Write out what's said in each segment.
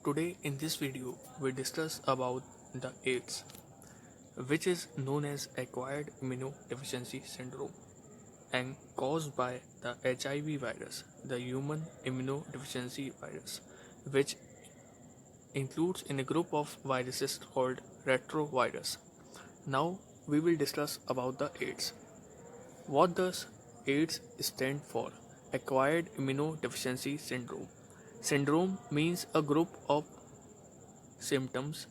Today in this video we discuss about the AIDS, which is known as acquired immunodeficiency syndrome and caused by the HIV virus, the human immunodeficiency virus, which includes in a group of viruses called retrovirus. Now we will discuss about the AIDS. What does AIDS stand for? Acquired immunodeficiency syndrome. Syndrome means a group of symptoms,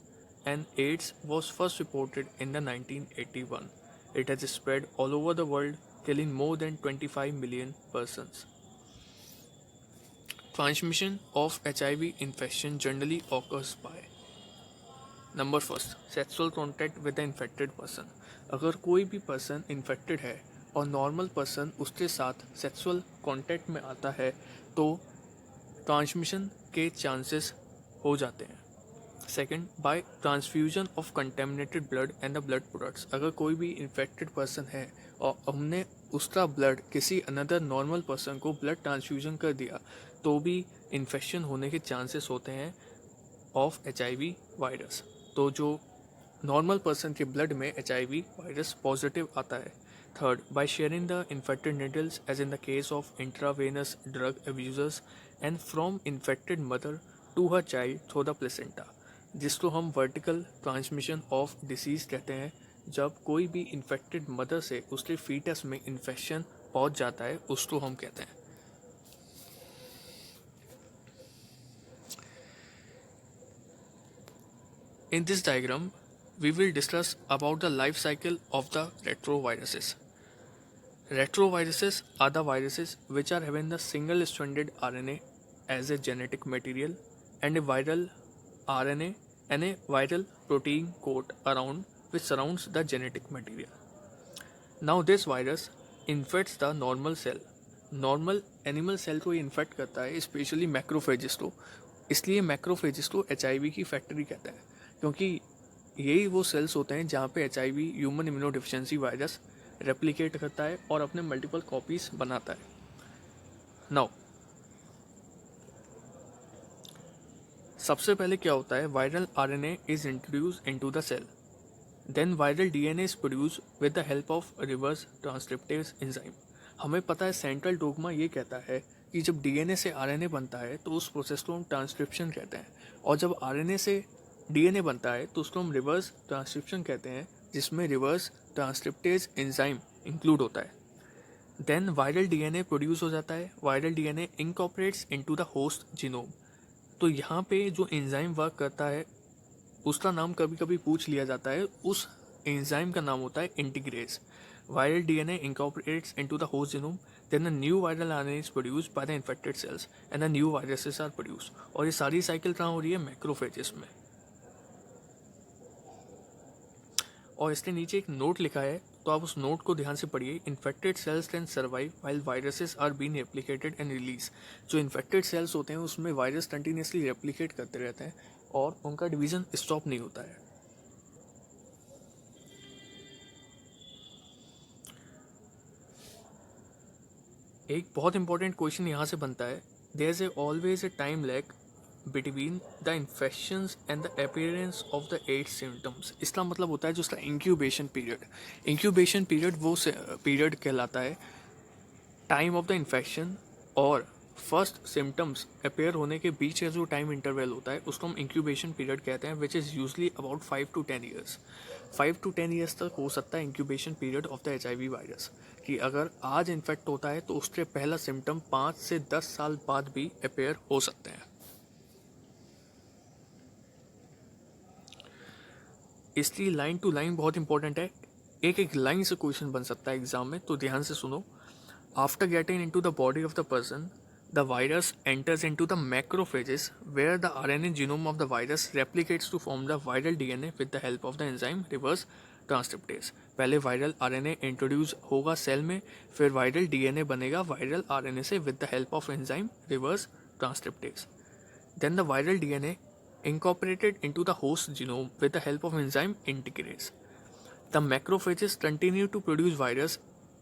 and AIDS was first reported in the 1981. It has spread all over the world, killing more than 25 million persons. Transmission of HIV infection generally occurs by number first sexual contact with the infected person. अगर कोई भी person infected है और normal person उसके साथ sexual contact में आता है तो ट्रांसमिशन के चांसेस हो जाते हैं. Second, by transfusion of contaminated blood and the blood products. अगर कोई भी इन्फेक्टेड पर्सन है और हमने उसका ब्लड किसी अनदर नॉर्मल पर्सन को ब्लड ट्रांसफ्यूजन कर दिया तो भी इन्फेक्शन होने के चांसेस होते हैं ऑफ HIV वायरस. तो जो नॉर्मल पर्सन के ब्लड में HIV वायरस पॉजिटिव आता है. Third, by sharing the infected needles as in the case of intravenous drug abusers and from infected mother to her child through the placenta, जिसको हम vertical transmission of disease कहते हैं. जब कोई भी infected mother से उसके फीटस में इन्फेक्शन पहुंच जाता है उसको हम कहते हैं. In this diagram, we will discuss about the life cycle of the retroviruses. Retroviruses are the viruses which are having the single-stranded RNA as a genetic material and a viral RNA and a viral protein coat around which surrounds the genetic material. Now this virus infects the normal cell. Normal animal cell को infect करता है, specially macrophages को. इसलिए macrophages को HIV की factory कहता है, क्योंकि यही वो सेल्स होते हैं जहाँ पे HIV human immunodeficiency virus replicate करता है और अपने मल्टीपल कॉपीज बनाता है. नाउ सबसे पहले क्या होता है, viral RNA is introduce into the cell. Then viral DNA is produce with the help of reverse transcriptase enzyme. हमें पता है सेंट्रल डोगमा ये कहता है कि जब DNA से RNA बनता है तो उस प्रोसेस को हम ट्रांसक्रिप्शन कहते हैं, और जब RNA से DNA बनता है तो उसको हम रिवर्स ट्रांसक्रिप्शन कहते हैं, जिसमें रिवर्स ट्रांसक्रिप्टेज एंजाइम इंक्लूड होता है. देन वायरल DNA प्रोड्यूस हो जाता है. Viral DNA incorporates into the host genome. तो यहाँ पे जो एंजाइम वर्क करता है उसका नाम कभी कभी पूछ लिया जाता है. उस एंजाइम का नाम होता है integrase. Viral DNA incorporates into the host genome, then a new viral RNA is produced by the infected cells and the new viruses are produced. और ये सारी साइकिल कहाँ हो रही है, मैक्रोफेजेस में. और इसके नीचे एक नोट लिखा है तो आप उस नोट को ध्यान से पढ़िए. Infected cells can survive while viruses are been replicated and release. जो इन्फेक्टेड सेल्स होते हैं उसमें वायरस कंटिन्यूसली रेप्लिकेट करते रहते हैं और उनका डिवीजन स्टॉप नहीं होता है. एक बहुत इंपॉर्टेंट क्वेश्चन यहाँ से बनता है, there is always a time lag between the infections and the appearance of the AIDS symptoms. इसका मतलब होता है जो उसका इंक्यूबेशन पीरियड. इंक्यूबेशन पीरियड वो पीरियड कहलाता है टाइम ऑफ द इन्फेक्शन और फर्स्ट सिम्टम्स अपेयर होने के बीच का जो टाइम इंटरवल होता है उसको हम इंक्यूबेशन पीरियड कहते हैं, which is usually about 5 to 10 years. 5 to 10 years तक हो सकता है incubation period of the HIV virus, कि अगर आज इन्फेक्ट होता है तो उसके पहला सिम्टम 5 से 10 साल बाद भी अपेयर हो सकते हैं. इसलिए लाइन टू लाइन बहुत इंपॉर्टेंट है. एक एक लाइन से क्वेश्चन बन सकता है एग्जाम में, तो ध्यान से सुनो. After getting into the body of the person, the virus enters into the macrophages where the RNA genome of the virus replicates to form the viral DNA with the help of the enzyme reverse transcriptase. पहले viral RNA introduce होगा cell में, फिर viral DNA बनेगा viral RNA से with the help of enzyme reverse transcriptase. Then the viral DNA incorporated into the host genome with the help of enzyme integrase. The macrophages continue to produce virus.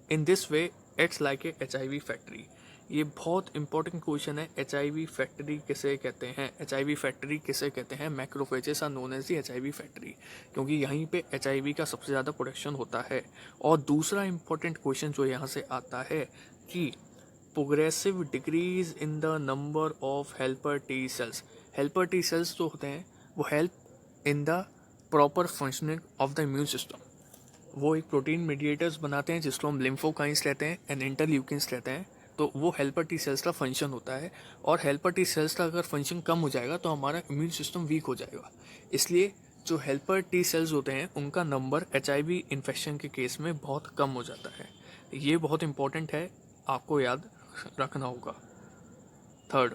In this way, it's like a HIV factory. ये बहुत important question है। HIV factory किसे कहते हैं? HIV factory किसे कहते हैं? Macrophages are known as the HIV factory, क्योंकि यहीं पे HIV का सबसे ज़्यादा प्रोडक्शन होता है। और दूसरा इंपॉर्टेंट क्वेश्चन जो यहाँ से आता है कि progressive decrease in the number of helper T cells. Helper T cells जो होते हैं वो help in the proper functioning of the immune system. वो एक प्रोटीन मीडिएटर्स बनाते हैं जिसको हम लिम्फोकाइंस कहते हैं एंड इंटरल्यूकिन्स कहते हैं। तो वो हेल्पर टी सेल्स का फंक्शन होता है, और हेल्पर टी सेल्स का अगर फंक्शन कम हो जाएगा तो हमारा इम्यून सिस्टम वीक हो जाएगा। इसलिए जो हेल्पर टी सेल्स होते हैं उनका नंबर HIV इन्फेक्शन के केस में बहुत कम हो जाता है। ये बहुत इंपॉर्टेंट है, आपको याद रखना होगा। थर्ड,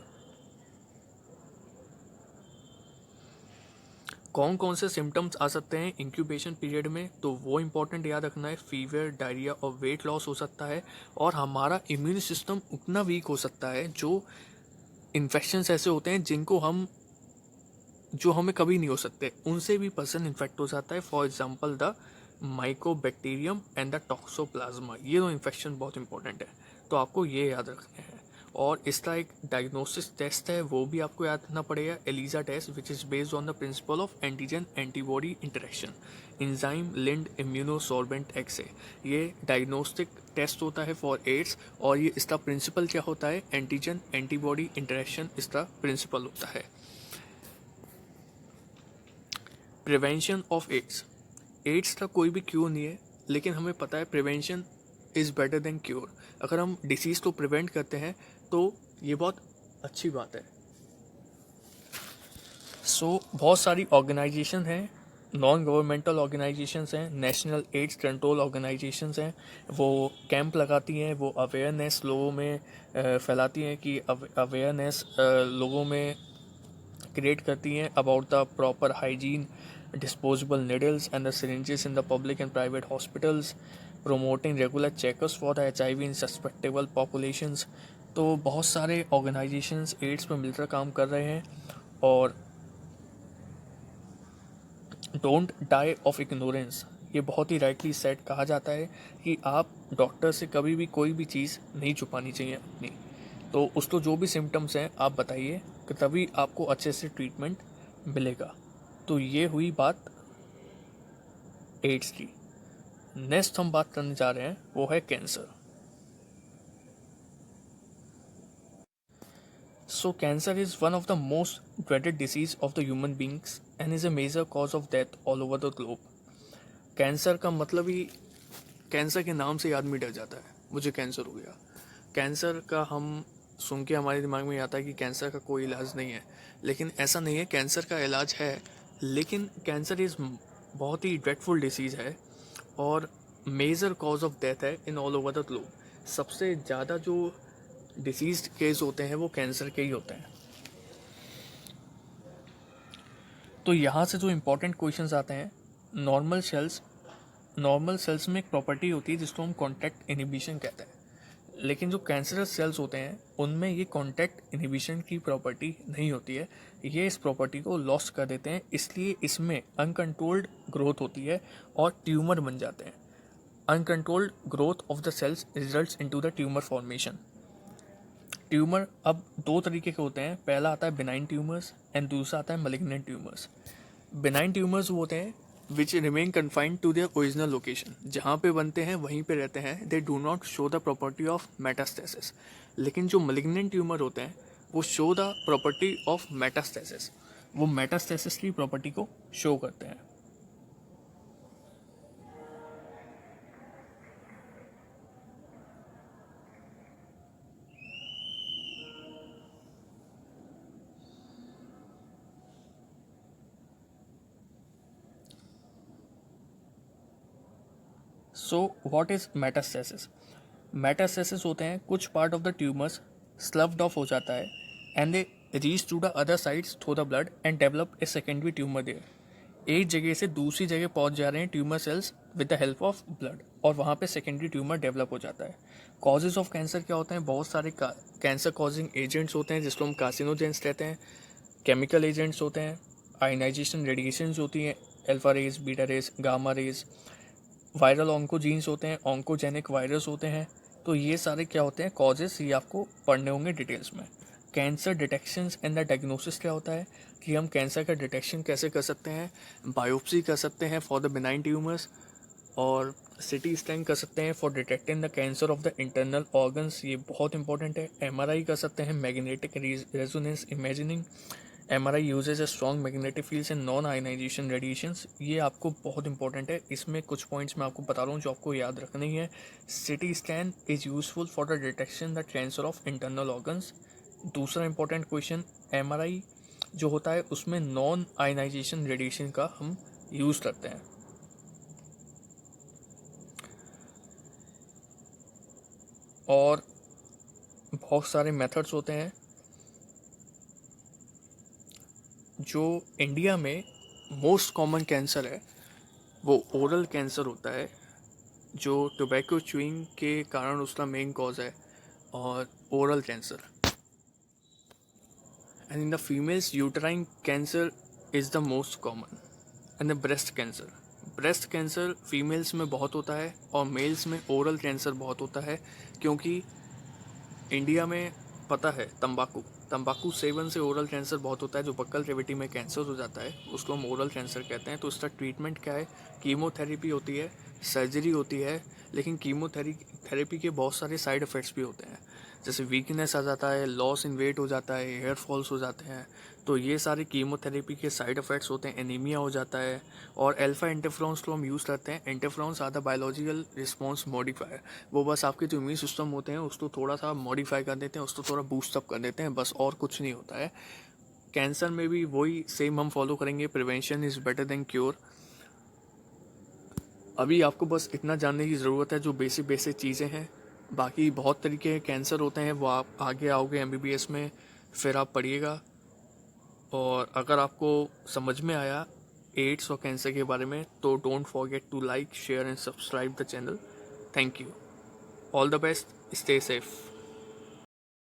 कौन कौन से सिम्टम्स आ सकते हैं इंक्यूबेशन पीरियड में? तो वो इंपॉर्टेंट याद रखना है। फीवर, डायरिया और वेट लॉस हो सकता है, और हमारा इम्यून सिस्टम उतना वीक हो सकता है। जो इन्फेक्शंस ऐसे होते हैं जो हमें कभी नहीं हो सकते, उनसे भी पर्सन इन्फेक्ट हो जाता है। For example the Mycobacterium and the toxoplasma. ये दो इन्फेक्शन बहुत इंपॉर्टेंट है, तो आपको ये याद रखने हैं। और इसका एक डायग्नोसिस टेस्ट है, वो भी आपको याद रखना पड़ेगा, ELISA test, which is based on the principle of antigen antibody interaction, enzyme linked immunosorbent assay. ये डायग्नोस्टिक टेस्ट होता है फॉर एड्स, और ये इसका प्रिंसिपल क्या होता है? एंटीजन एंटीबॉडी इंटरेक्शन इसका प्रिंसिपल होता है। Prevention of ads. एड्स का कोई भी क्योर नहीं है, लेकिन हमें पता है prevention is better than cure. अगर हम डिसीज़ को प्रिवेंट करते हैं तो ये बहुत अच्छी बात है। बहुत सारी ऑर्गेनाइजेशन हैं, नॉन गवर्नमेंटल ऑर्गेनाइजेशंस हैं, नेशनल एड्स कंट्रोल ऑर्गेनाइजेशंस हैं। वो कैंप लगाती हैं, वो अवेयरनेस लोगों में फैलाती हैं, कि अवेयरनेस लोगों में क्रिएट करती हैं about the proper hygiene, disposable needles and the syringes in the public and private hospitals, promoting regular checkups for the HIV in susceptible populations। तो बहुत सारे ऑर्गेनाइजेशंस एड्स पर मिलकर काम कर रहे हैं। और डोंट डाई ऑफ इग्नोरेंस, ये बहुत ही राइटली सेट कहा जाता है कि आप डॉक्टर से कभी भी कोई भी चीज़ नहीं छुपानी चाहिए अपनी। तो उसको जो भी सिम्टम्स हैं आप बताइए, कि तभी आपको अच्छे से ट्रीटमेंट मिलेगा। तो ये हुई बात एड्स की। नेक्स्ट हम बात करने जा रहे हैं वो है cancer. So cancer is one of the most dreaded disease of the human beings and is a major cause of death all over the globe। Cancer का मतलब ही, कैंसर के नाम से आदमी डर जाता है, मुझे कैंसर हो गया। कैंसर का हम सुन के हमारे दिमाग में आता है कि कैंसर का कोई इलाज नहीं है, लेकिन ऐसा नहीं है। कैंसर का इलाज है, लेकिन कैंसर इज़ बहुत ही ड्रेडफुल डिसीज़ है और मेजर कॉज ऑफ डेथ है in all over the globe. सबसे ज़्यादा जो डिसीज केस होते हैं वो कैंसर के ही होते हैं। तो यहाँ से जो इम्पोर्टेंट क्वेश्चंस आते हैं, नॉर्मल सेल्स में एक प्रॉपर्टी होती है जिसको हम कॉन्टैक्ट इनहिबिशन कहते हैं, लेकिन जो कैंसरस सेल्स होते हैं उनमें ये कॉन्टैक्ट इनहिबिशन की प्रॉपर्टी नहीं होती है। ये इस प्रॉपर्टी को लॉस्ट कर देते हैं, इसलिए इसमें अनकंट्रोल्ड ग्रोथ होती है और ट्यूमर बन जाते हैं। Uncontrolled growth of the cells results into the tumour formation. Tumour अब दो तरीके के होते हैं, पहला आता है बिनाइन ट्यूमर्स एंड दूसरा आता है मलिग्नेंट ट्यूमर्स। बिनाइन ट्यूमर्स वो होते हैं which remain confined to their original location, जहाँ पे बनते हैं वहीं पे रहते हैं, they do not show the property of metastasis. लेकिन जो मलिग्नेंट ट्यूमर होते हैं वो show the property of metastasis, वो मेटास्टेसिस की प्रॉपर्टी को शो करते हैं। So what is metastasis? Metastasis होते हैं कुछ part of the tumours sloughed off हो जाता है and they reach to the other sides through the blood and develop a secondary tumour there. एक जगह से दूसरी जगह पहुंच जा रहे हैं tumour cells with the help of blood, और वहाँ पे सेकेंडरी ट्यूमर डेवलप हो जाता है। कॉजेज ऑफ कैंसर क्या होते हैं? बहुत सारे कैंसर कॉजिंग एजेंट्स होते हैं जिसको हम कार्सिनोजेंस कहते हैं। केमिकल एजेंट्स होते हैं, आयनाइजेशन रेडिएशन होती हैं, alpha rays, beta rays, gamma rays. Viral oncogenes होते हैं, ऑन्कोजेनिक वायरस होते हैं, तो ये सारे क्या होते हैं कॉजेस, ये आपको पढ़ने होंगे डिटेल्स में। Cancer detection and the diagnosis क्या होता है कि हम कैंसर का डिटेक्शन कैसे कर सकते हैं, बायोप्सी कर सकते हैं फॉर द बिनाइन ट्यूमर्स, और सिटी स्कैन कर सकते हैं for detecting the cancer of the internal organs, ये बहुत इंपॉर्टेंट है। एमआरआई कर सकते हैं, magnetic resonance imagining, MRI uses a strong magnetic fields and non ionisation radiations, ये आपको बहुत इंपॉर्टेंट है। इसमें कुछ पॉइंट्स मैं आपको बता रहा हूँ जो आपको याद रखने ही है। CT scan is useful for the detection the cancer of internal organs. दूसरा इंपॉर्टेंट क्वेश्चन, एमआरआई जो होता है उसमें नॉन आयनाइजेशन रेडिएशन का हम यूज़ करते हैं। और बहुत सारे मेथड्स होते हैं। जो इंडिया में मोस्ट कॉमन कैंसर है वो ओरल कैंसर होता है, जो टोबैको च्यूइंग के कारण उसका मेन कॉज है, और oral cancer. And in the females uterine cancer is the most common. And the breast cancer, breast cancer females में बहुत होता है और मेल्स में ओरल कैंसर बहुत होता है, क्योंकि इंडिया में पता है तंबाकू सेवन से ओरल कैंसर बहुत होता है। जो बक्कल कैविटी में कैंसर हो जाता है उसको हम ओरल कैंसर कहते हैं। तो इसका ट्रीटमेंट क्या है, कीमोथेरेपी होती है, सर्जरी होती है, लेकिन कीमोथेरेपी के बहुत सारे साइड इफ़ेक्ट्स भी होते हैं, जैसे वीकनेस आ जाता है, लॉस इन वेट हो जाता है, हेयर फॉल्स हो जाते हैं। तो ये सारे कीमोथेरेपी के साइड इफ़ेक्ट्स होते हैं, एनीमिया हो जाता है। और अल्फा इंटरफ्रॉन्स को हम यूज़ करते हैं। Interferons are the biological response modifier, वो बस आपके जो इम्यून सिस्टम होते हैं उसको थोड़ा सा मॉडिफाई कर देते हैं, उसको थोड़ा बूस्ट अप कर देते हैं, बस और कुछ नहीं होता है। कैंसर में भी वही सेम हम फॉलो करेंगे, prevention is better than cure. अभी आपको बस इतना जानने की ज़रूरत है जो बेसिक चीज़ें हैं। बाकी बहुत तरीके के कैंसर होते हैं, वो आप आगे आओगे एमबीबीएस में, फिर आप पढ़िएगा। और अगर आपको समझ में आया एड्स और कैंसर के बारे में तो don't forget to like share and subscribe the channel. Thank you, all the best, stay safe.